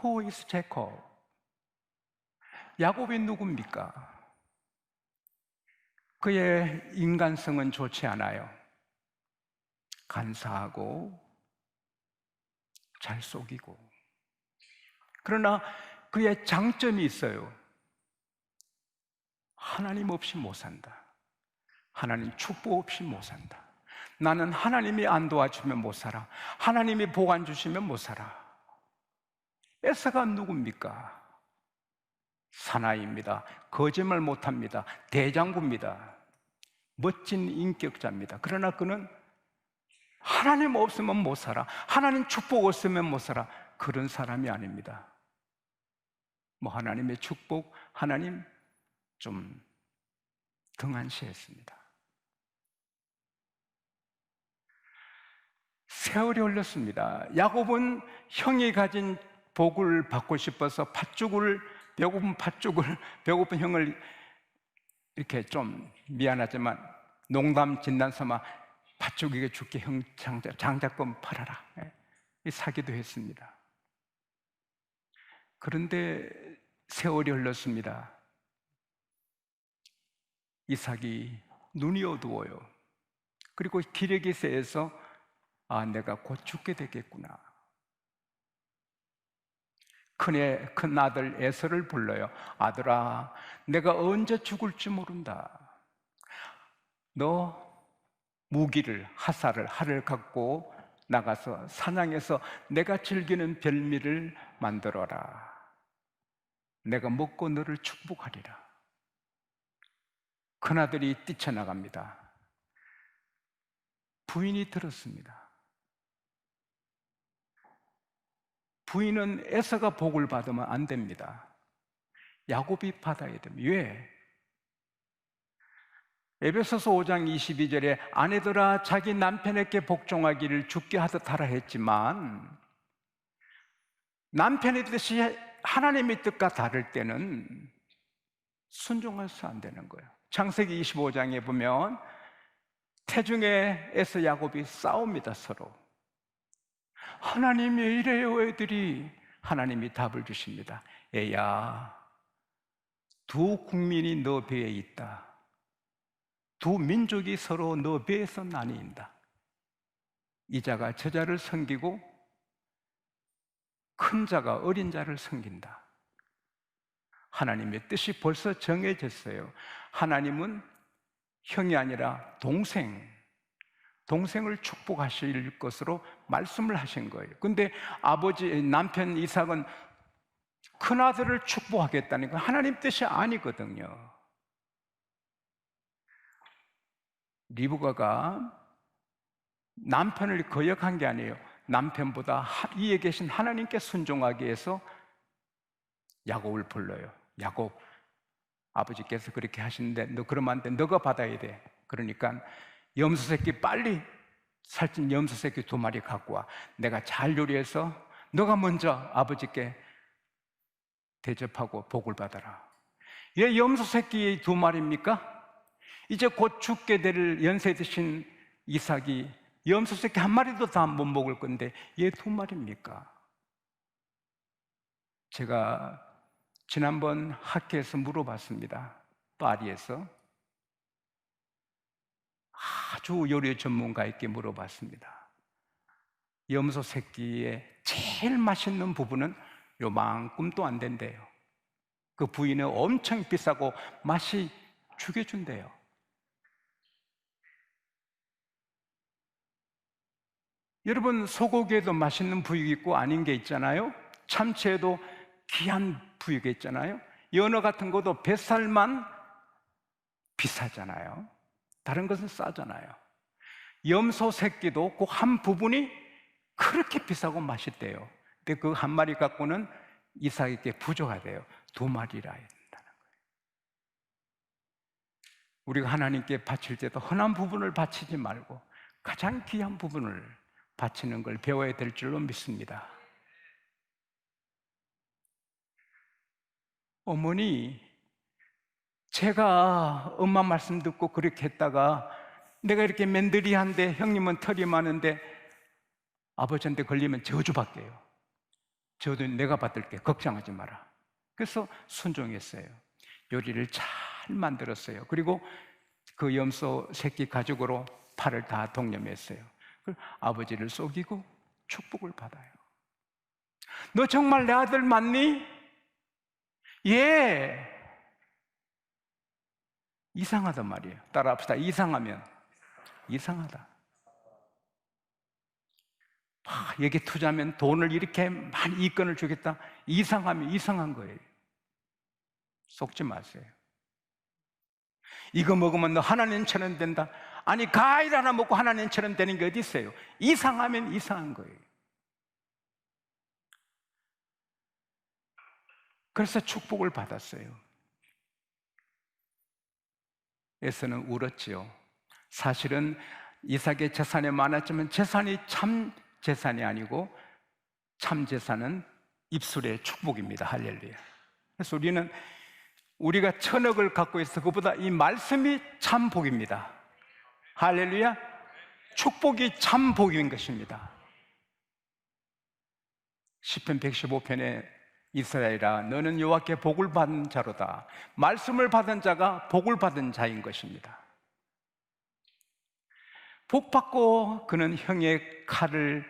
Who is Jacob? 야곱이 누굽니까? 그의 인간성은 좋지 않아요. 간사하고 잘 속이고. 그러나 그의 장점이 있어요. 하나님 없이 못 산다. 하나님 축복 없이 못 산다. 나는 하나님이 안 도와주면 못 살아. 하나님이 복 안 주시면 못 살아. 에서가 누굽니까? 사나이입니다. 거짓말 못합니다. 대장부입니다. 멋진 인격자입니다. 그러나 그는 하나님 없으면 못 살아. 하나님 축복 없으면 못 살아. 그런 사람이 아닙니다. 뭐 하나님의 축복, 하나님 좀 등한시했습니다. 세월이 흘렀습니다. 야곱은 형이 가진 복을 받고 싶어서 배고픈 형을 이렇게 좀 미안하지만 농담 진단 삼아 팥죽에게 줄게, 형 장작금 팔아라, 이 사기도 했습니다. 그런데 세월이 흘렀습니다. 이삭이 눈이 어두워요. 그리고 기레기새에서 내가 곧 죽게 되겠구나. 큰 아들 에서를 불러요. 아들아, 내가 언제 죽을지 모른다. 너 무기를, 활을 갖고 나가서 사냥해서 내가 즐기는 별미를 만들어라. 내가 먹고 너를 축복하리라. 큰아들이 뛰쳐나갑니다. 부인이 들었습니다. 부인은 에서가 복을 받으면 안 됩니다. 야곱이 받아야 됩니다. 왜? 에베소서 5장 22절에 아내들아 자기 남편에게 복종하기를 주께 하듯 하라 했지만, 남편의 뜻이 하나님의 뜻과 다를 때는 순종해서 안 되는 거예요. 창세기 25장에 보면 태중에 에서 야곱이 싸웁니다. 서로. 하나님 왜 이래요 애들이? 하나님이 답을 주십니다. 애야, 두 국민이 너 배에 있다. 두 민족이 서로 너 배에서 나뉜다. 이 자가 저 자를 섬기고 큰 자가 어린 자를 섬긴다. 하나님의 뜻이 벌써 정해졌어요. 하나님은 형이 아니라 동생을 축복하실 것으로 말씀을 하신 거예요. 근데 남편 이삭은 큰아들을 축복하겠다는 건 하나님 뜻이 아니거든요. 리브가가 남편을 거역한 게 아니에요. 남편보다 위에 계신 하나님께 순종하기 위해서 야곱을 불러요. 야곱, 아버지께서 그렇게 하시는데 너 그러면 안 돼. 너가 받아야 돼. 그러니까 염소 새끼 빨리 살찐 염소 새끼 2마리 갖고 와. 내가 잘 요리해서 너가 먼저 아버지께 대접하고 복을 받아라. 얘 염소 새끼 2마리입니까? 이제 곧 죽게 될 연세 드신 이삭이 염소 새끼 1마리도 다 못 먹을 건데 얘 2마리입니까? 제가 지난번 학교에서 물어봤습니다. 파리에서 아주 요리 전문가에게 물어봤습니다. 염소 새끼의 제일 맛있는 부분은 요만큼도 안 된대요. 그 부위는 엄청 비싸고 맛이 죽여준대요. 여러분, 소고기에도 맛있는 부위가 있고 아닌 게 있잖아요. 참치에도 귀한 부위가 있잖아요. 연어 같은 것도 뱃살만 비싸잖아요. 다른 것은 싸잖아요. 염소 새끼도 그 한 부분이 그렇게 비싸고 맛있대요. 근데 그 1마리 갖고는 이삭에게 부족하대요. 2마리라 해야 된다는 거예요. 우리가 하나님께 바칠 때도 흔한 부분을 바치지 말고 가장 귀한 부분을 바치는 걸 배워야 될 줄로 믿습니다. 어머니, 제가 엄마 말씀 듣고 그렇게 했다가 내가 이렇게 맨들이한데 형님은 털이 많은데 아버지한테 걸리면 저주받게요. 저도 내가 받을게. 걱정하지 마라. 그래서 순종했어요. 요리를 잘 만들었어요. 그리고 그 염소 새끼 가죽으로 팔을 다 동여맸어요. 아버지를 속이고 축복을 받아요. 너 정말 내 아들 맞니? 예. 이상하단 말이에요. 따라합시다. 이상하면 이상하다. 여기 투자하면 돈을 이렇게 많이 이권을 주겠다. 이상하면 이상한 거예요. 속지 마세요. 이거 먹으면 너 하나님처럼 된다. 아니, 과일 하나 먹고 하나님처럼 되는 게 어디 있어요? 이상하면 이상한 거예요. 그래서 축복을 받았어요. 에서는 울었지요. 사실은 이삭의 재산이 많았지만 재산이 참 재산이 아니고 참 재산은 입술의 축복입니다. 할렐루야. 그래서 우리가 1,000억을 갖고 있어 그보다 이 말씀이 참 복입니다. 할렐루야. 축복이 참 복인 것입니다. 시편 115편에 이스라엘아 너는 여호와께 복을 받은 자로다. 말씀을 받은 자가 복을 받은 자인 것입니다. 복 받고 그는 형의 칼을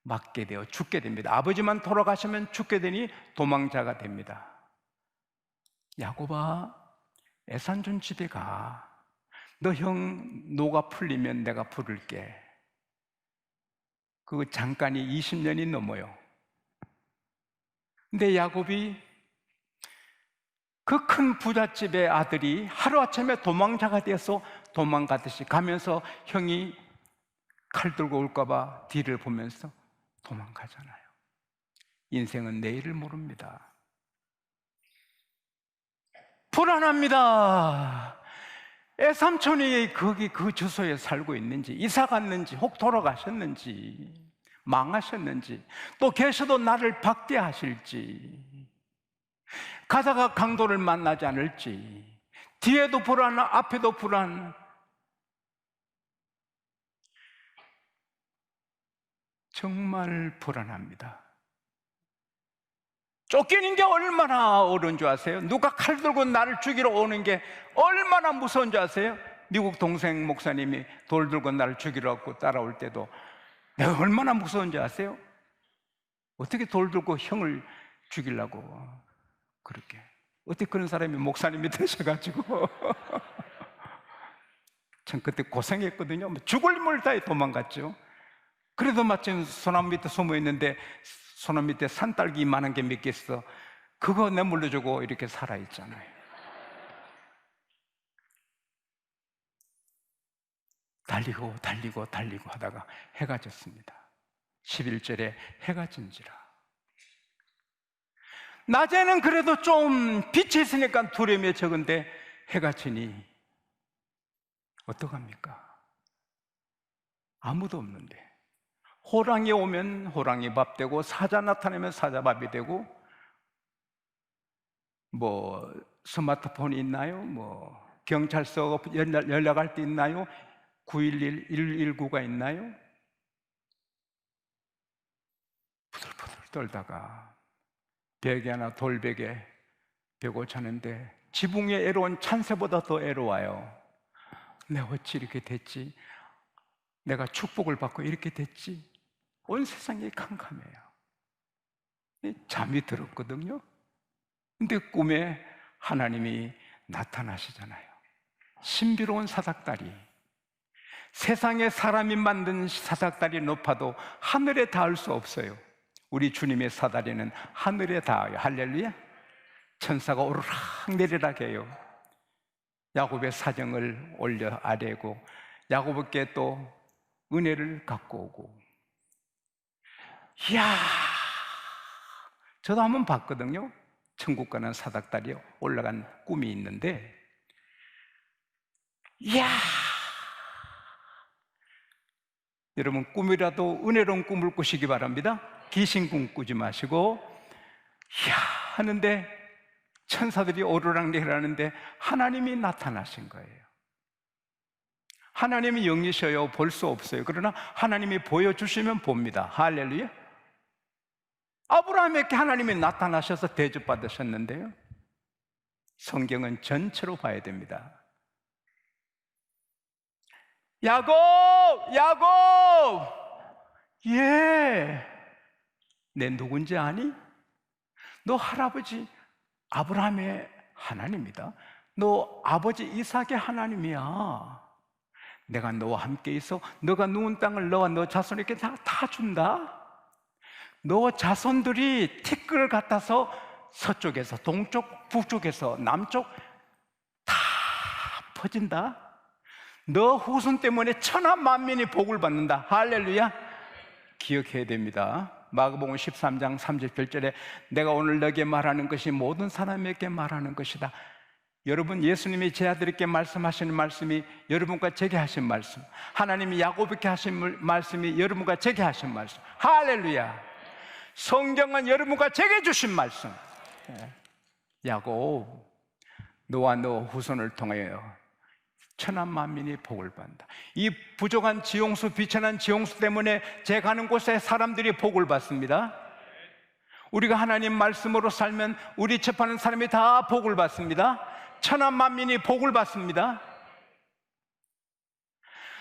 맞게 되어 죽게 됩니다. 아버지만 돌아가시면 죽게 되니 도망자가 됩니다. 야곱아, 에산준 집에 가. 너 형 노가 풀리면 내가 부를게. 그 잠깐이 20년이 넘어요. 근데 야곱이 그 큰 부잣집의 아들이 하루아침에 도망자가 되어서 도망가듯이 가면서 형이 칼 들고 올까봐 뒤를 보면서 도망가잖아요. 인생은 내일을 모릅니다. 불안합니다. 애삼촌이 거기 그 주소에 살고 있는지, 이사 갔는지, 혹 돌아가셨는지, 망하셨는지, 또 계셔도 나를 박대하실지, 가다가 강도를 만나지 않을지, 뒤에도 불안, 앞에도 불안. 정말 불안합니다. 쫓기는 게 얼마나 어려운 줄 아세요? 누가 칼 들고 나를 죽이러 오는 게 얼마나 무서운 줄 아세요? 미국 동생 목사님이 돌 들고 나를 죽이러 따라올 때도 내가 얼마나 무서운 줄 아세요? 어떻게 돌 들고 형을 죽이려고 그렇게. 어떻게 그런 사람이 목사님이 되셔가지고 참 그때 고생했거든요. 죽을 힘을 다해 도망갔죠. 그래도 마침 소나무 밑에 숨어 있는데 소나무 밑에 산딸기 이만한 게 몇 개 있어. 그거 내물려주고 이렇게 살아있잖아요. 달리고 하다가 해가 졌습니다. 11절에 해가 진지라. 낮에는 그래도 좀 빛이 있으니까 두려움이 적은데 해가 지니 어떡합니까? 아무도 없는데 호랑이 오면 호랑이 밥 되고 사자 나타나면 사자 밥이 되고 뭐 스마트폰이 있나요? 뭐 경찰서 연락할 때 있나요? 911, 119가 있나요? 부들부들 떨다가 벽에 하나 돌벽에 벽을 차는데 지붕에 애로운 찬새보다 더 애로워요. 내가 어찌 이렇게 됐지? 내가 축복을 받고 이렇게 됐지? 온 세상이 캄캄해요. 잠이 들었거든요. 근데 꿈에 하나님이 나타나시잖아요. 신비로운 사닥다리. 세상에 사람이 만든 사닥다리 높아도 하늘에 닿을 수 없어요. 우리 주님의 사다리는 하늘에 닿아요. 할렐루야. 천사가 오르락 내리락 해요. 야곱의 사정을 올려 아래고 야곱에게 또 은혜를 갖고 오고. 이야, 저도 한번 봤거든요. 천국 가는 사닥다리에 올라간 꿈이 있는데, 이야, 여러분 꿈이라도 은혜로운 꿈을 꾸시기 바랍니다. 귀신 꿈 꾸지 마시고. 이야 하는데 천사들이 오르락내리락하는데 하나님이 나타나신 거예요. 하나님이 영이셔요. 볼 수 없어요. 그러나 하나님이 보여주시면 봅니다. 할렐루야. 아브라함에게 하나님이 나타나셔서 대접받으셨는데요, 성경은 전체로 봐야 됩니다. 야곱! 야곱! 예, 내 누군지 아니? 너 할아버지 아브라함의 하나님이다. 너 아버지 이삭의 하나님이야. 내가 너와 함께 있어. 너가 누운 땅을 너와 너 자손에게 다 준다. 너 자손들이 티끌 같아서 서쪽에서 동쪽, 북쪽에서 남쪽 다 퍼진다. 너 후손 때문에 천하 만민이 복을 받는다. 할렐루야. 기억해야 됩니다. 마가복음 13장 37절에 내가 오늘 너에게 말하는 것이 모든 사람에게 말하는 것이다. 여러분, 예수님이 제 아들에게 말씀하시는 말씀이 여러분과 제게 하신 말씀, 하나님이 야곱에게 하신 말씀이 여러분과 제게 하신 말씀. 할렐루야. 성경은 여러분과 제게 주신 말씀. 야곱, 너와 너 후손을 통하여 천하 만민이 복을 받는다. 이 부족한 지용수, 비천한 지용수 때문에 제 가는 곳에 사람들이 복을 받습니다. 우리가 하나님 말씀으로 살면 우리 접하는 사람이 다 복을 받습니다. 천하 만민이 복을 받습니다.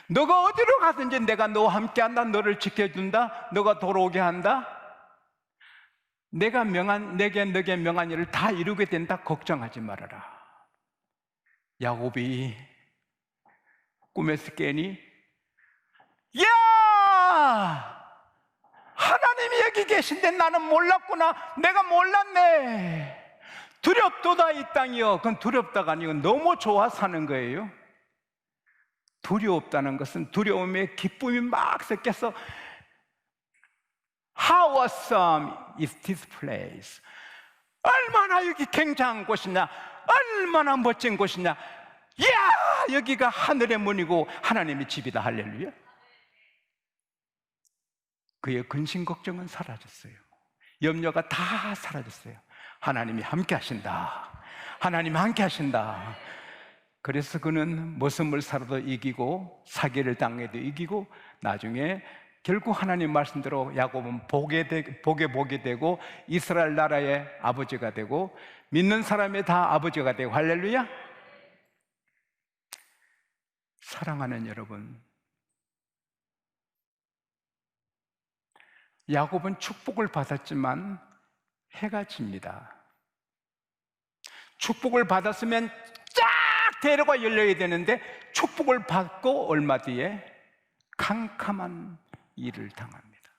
너가 어디로 가든지 내가 너와 함께한다. 너를 지켜준다. 너가 돌아오게 한다. 내게 명한 일을 다 이루게 된다. 걱정하지 말아라. 야곱이 꿈에서 깨니, 야! 하나님이 여기 계신데 나는 몰랐구나. 내가 몰랐네. 두렵도다 이 땅이요. 그건 두렵다가 아니고 너무 좋아 사는 거예요. 두렵다는 것은 두려움에 기쁨이 막 섞여서 How awesome is this place? 얼마나 여기 굉장한 곳이냐, 얼마나 멋진 곳이냐. 야, 여기가 하늘의 문이고 하나님의 집이다. 할렐루야. 그의 근심 걱정은 사라졌어요. 염려가 다 사라졌어요. 하나님이 함께 하신다. 하나님이 함께 하신다. 그래서 그는 모습을 살아도 이기고 사기를 당해도 이기고 나중에 결국 하나님 말씀대로 야곱은 복에 되고 이스라엘 나라의 아버지가 되고 믿는 사람의 다 아버지가 되고. 할렐루야. 사랑하는 여러분, 야곱은 축복을 받았지만 해가 집니다. 축복을 받았으면 쫙 대로가 열려야 되는데 축복을 받고 얼마 뒤에 캄캄한 일을 당합니다.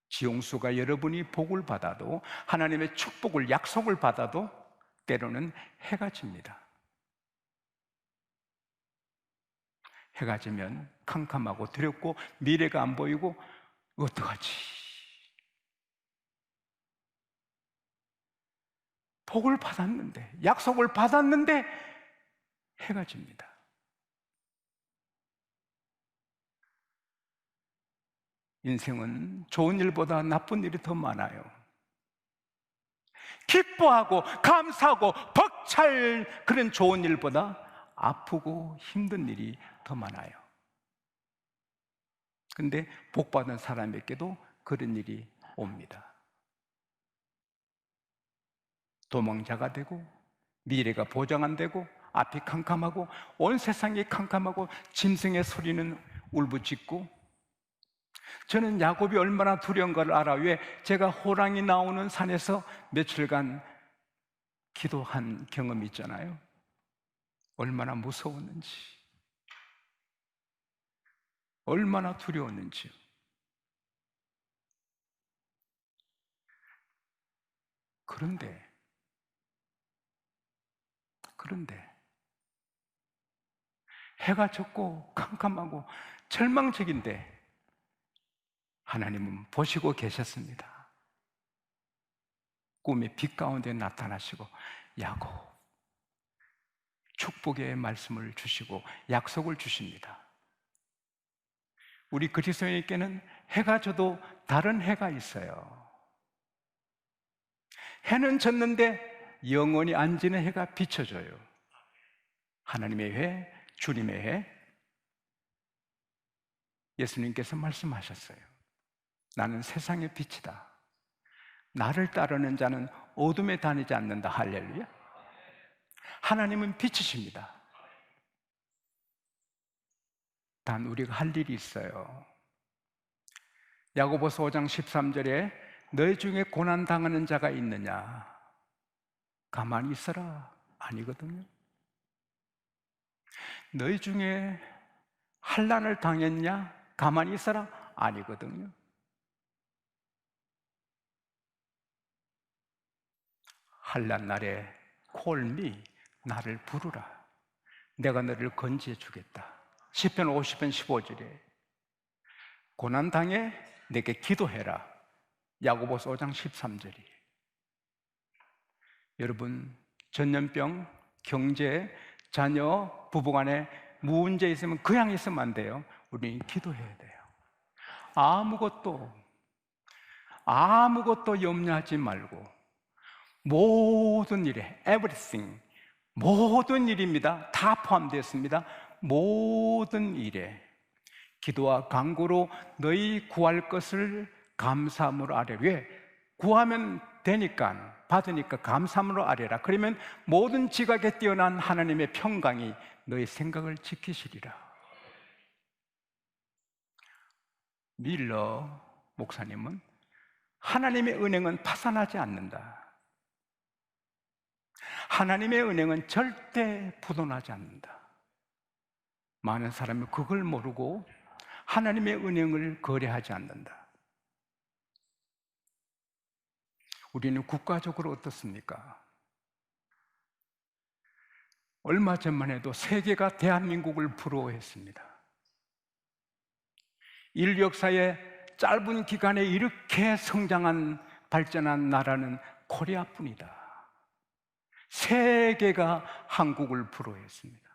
지용수가 여러분이 복을 받아도, 하나님의 축복을, 약속을 받아도 때로는 해가 집니다. 해가 지면 캄캄하고 두렵고 미래가 안 보이고 어떡하지? 복을 받았는데, 약속을 받았는데 해가 집니다. 인생은 좋은 일보다 나쁜 일이 더 많아요. 기뻐하고 감사하고 벅찰 그런 좋은 일보다 아프고 힘든 일이 더 많아요. 근데 복받은 사람에게도 그런 일이 옵니다. 도망자가 되고 미래가 보장 안 되고 앞이 캄캄하고 온 세상이 캄캄하고 짐승의 소리는 울부짖고. 저는 야곱이 얼마나 두려운 걸 알아. 왜? 제가 호랑이 나오는 산에서 며칠간 기도한 경험이 있잖아요. 얼마나 무서웠는지, 얼마나 두려웠는지요. 그런데 해가 졌고 캄캄하고 절망적인데 하나님은 보시고 계셨습니다. 꿈의 빛 가운데 나타나시고 야곱, 축복의 말씀을 주시고 약속을 주십니다. 우리 그리스도인에게는 해가 져도 다른 해가 있어요. 해는 졌는데 영원히 안 지는 해가 비춰져요. 하나님의 해, 주님의 해. 예수님께서 말씀하셨어요. 나는 세상의 빛이다. 나를 따르는 자는 어둠에 다니지 않는다. 할렐루야. 하나님은 빛이십니다. 단 우리가 할 일이 있어요. 야고보서 5장 13절에 너희 중에 고난 당하는 자가 있느냐? 가만히 있어라. 아니거든요. 너희 중에 환난을 당했냐? 가만히 있어라. 아니거든요. 환난 날에 콜미, 나를 부르라. 내가 너를 건지해 주겠다. 시편 50편 15절에 고난 당해 내게 기도해라. 야고보서 5장 13절이. 여러분, 전염병, 경제, 자녀, 부부간에 문제 있으면 그냥 있으면 안 돼요. 우리는 기도해야 돼요. 아무것도 염려하지 말고 모든 일에 everything, 모든 일입니다. 다 포함되어 있습니다. 모든 일에 기도와 간구로 너희 구할 것을 감사함으로 아뢰라. 왜? 구하면 되니까, 받으니까 감사함으로 아뢰라. 그러면 모든 지각에 뛰어난 하나님의 평강이 너희 생각을 지키시리라. 밀러 목사님은 하나님의 은행은 파산하지 않는다. 하나님의 은행은 절대 부도나지 않는다. 많은 사람이 그걸 모르고 하나님의 은행을 거래하지 않는다. 우리는 국가적으로 어떻습니까? 얼마 전만 해도 세계가 대한민국을 부러워했습니다. 인류 역사의 짧은 기간에 이렇게 성장한 발전한 나라는 코리아뿐이다. 세계가 한국을 부러워했습니다.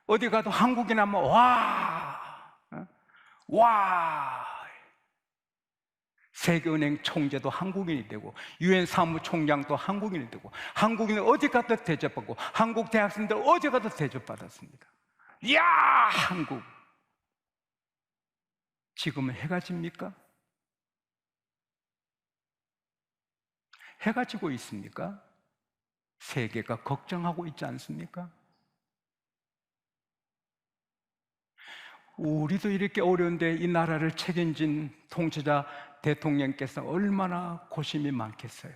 어디 가도 한국인 하면 와! 세계은행 총재도 한국인이 되고 유엔 사무총장도 한국인이 되고 한국인은 어디 가도 대접받고 한국 대학생들 어디 가도 대접받았습니다. 이야, 한국! 지금은 해가 집니까? 해가 지고 있습니까? 세계가 걱정하고 있지 않습니까? 우리도 이렇게 어려운데 이 나라를 책임진 통치자 대통령께서 얼마나 고심이 많겠어요.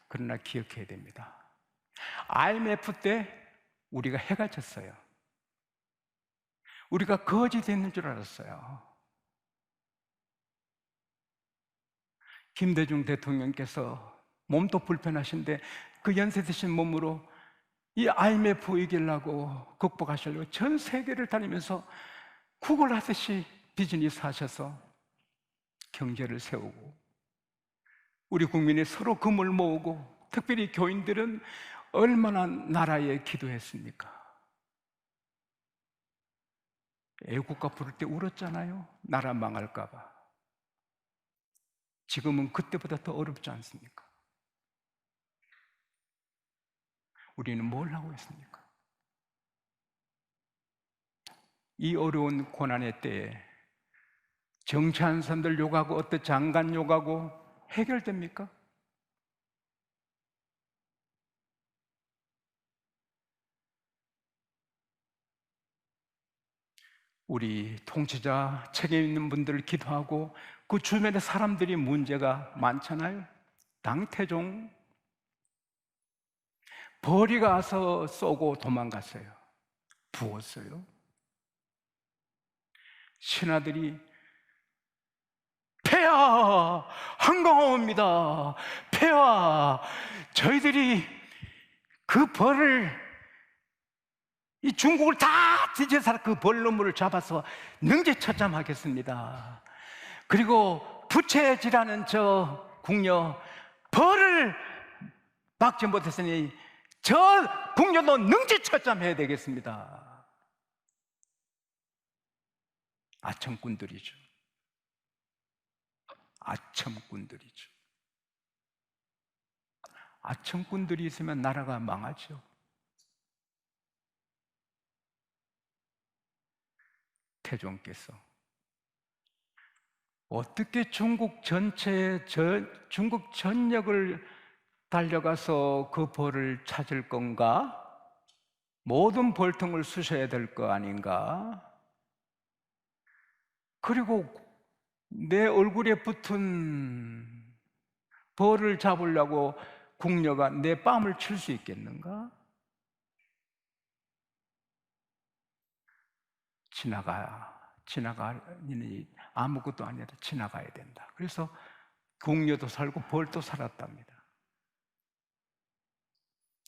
그러나 기억해야 됩니다. IMF 때 우리가 해가 졌어요. 우리가 거지 됐는 줄 알았어요. 김대중 대통령께서 몸도 불편하신데 그 연세 드신 몸으로 이 IMF 위기라고 극복하시려고 전 세계를 다니면서 구걸하듯이 비즈니스 하셔서 경제를 세우고 우리 국민이 서로 금을 모으고 특별히 교인들은 얼마나 나라에 기도했습니까? 애국가 부를 때 울었잖아요. 나라 망할까 봐. 지금은 그때보다 더 어렵지 않습니까? 우리는 뭘 하고 있습니까? 이 어려운 고난의 때에 정치한 사람들 욕하고 어떤 장관 욕하고 해결됩니까? 우리 통치자 책임 있는 분들을 기도하고 그 주변에 사람들이 문제가 많잖아요. 당태종 벌이가 와서 쏘고 도망갔어요. 부었어요. 신하들이 폐하 한강호입니다. 폐하 저희들이 그 벌을 이 중국을 다 뒤져서 그 벌놈을 잡아서 능지처참하겠습니다. 그리고 부채질하는 저 궁녀 벌을 막지 못했으니 저 궁녀도 능지처참해야 되겠습니다. 아첨꾼들이죠. 아첨꾼들이죠. 아첨꾼들이 있으면 나라가 망하죠. 태종께서 어떻게 중국 전역을 달려가서 그 벌을 찾을 건가? 모든 벌통을 쑤셔야 될 거 아닌가? 그리고 내 얼굴에 붙은 벌을 잡으려고 궁녀가 내 뺨을 칠 수 있겠는가? 지나가니 아무것도 아니라 지나가야 된다. 그래서 궁녀도 살고 벌도 살았답니다.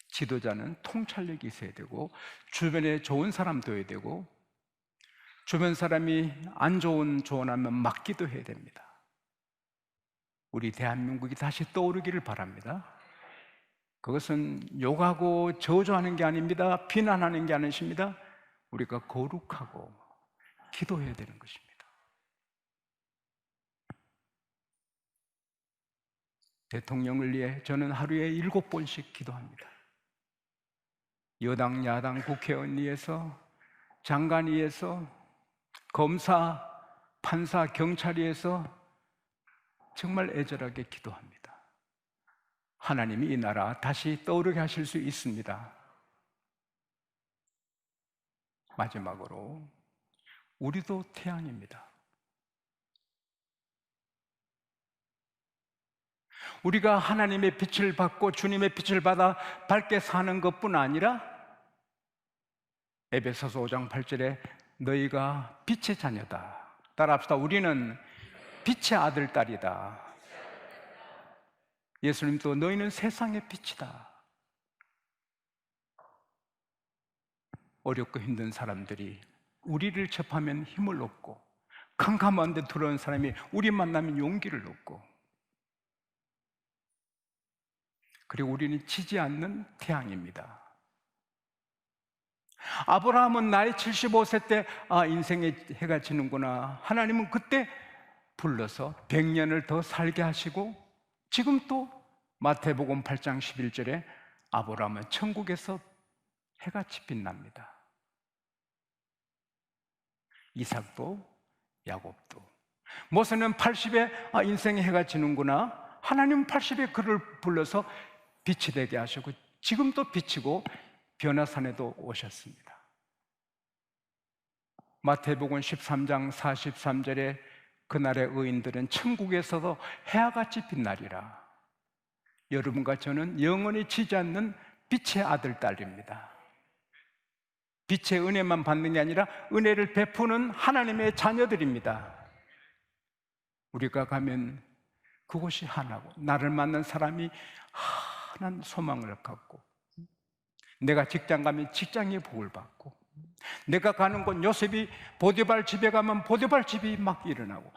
지도자는 통찰력이 있어야 되고, 주변에 좋은 사람 둬야 되고, 주변 사람이 안 좋은 조언하면 막기도 해야 됩니다. 우리 대한민국이 다시 떠오르기를 바랍니다. 그것은 욕하고 저주하는 게 아닙니다. 비난하는 게 아니십니다. 우리가 거룩하고 기도해야 되는 것입니다. 대통령을 위해 저는 하루에 7번씩 기도합니다. 여당, 야당, 국회의원 위해서, 장관 위해서, 검사, 판사, 경찰 위해서 정말 애절하게 기도합니다. 하나님이 이 나라 다시 떠오르게 하실 수 있습니다. 마지막으로 우리도 태양입니다. 우리가 하나님의 빛을 받고 주님의 빛을 받아 밝게 사는 것뿐 아니라 에베소서 5장 8절에 너희가 빛의 자녀다. 따라합시다. 우리는 빛의 아들, 딸이다. 예수님도 너희는 세상의 빛이다. 어렵고 힘든 사람들이 우리를 접하면 힘을 얻고, 캄캄한 데 들어온 사람이 우리 만나면 용기를 얻고, 그리고 우리는 지지 않는 태양입니다. 아브라함은 나이 75세 때 인생의 해가 지는구나. 하나님은 그때 불러서 100년을 더 살게 하시고, 지금 또 마태복음 8장 11절에 아브라함은 천국에서 해같이 빛납니다. 이삭도 야곱도. 모세는 80에 인생의 해가 지는구나. 하나님은 80에 그를 불러서 빛이 되게 하시고, 지금 또 비치고 변화산에도 오셨습니다. 마태복음 13장 43절에 그날의 의인들은 천국에서도 해와같이 빛나리라. 여러분과 저는 영원히 지지 않는 빛의 아들, 딸입니다. 빛의 은혜만 받는 게 아니라 은혜를 베푸는 하나님의 자녀들입니다. 우리가 가면 그곳이 하나고, 나를 만난 사람이 하나는 소망을 갖고, 내가 직장 가면 직장의 복을 받고, 내가 가는 곳, 요셉이 보디발 집에 가면 보디발 집이 막 일어나고,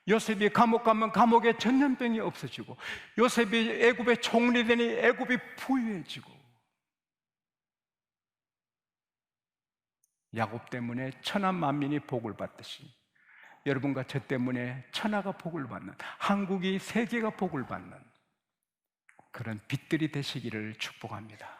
요셉이 감옥 가면 감옥에 전염병이 없어지고, 요셉이 애굽의 총리 되니 애굽이 부유해지고, 야곱 때문에 천하 만민이 복을 받듯이 여러분과 저 때문에 천하가 복을 받는, 한국이 세계가 복을 받는 그런 빛들이 되시기를 축복합니다.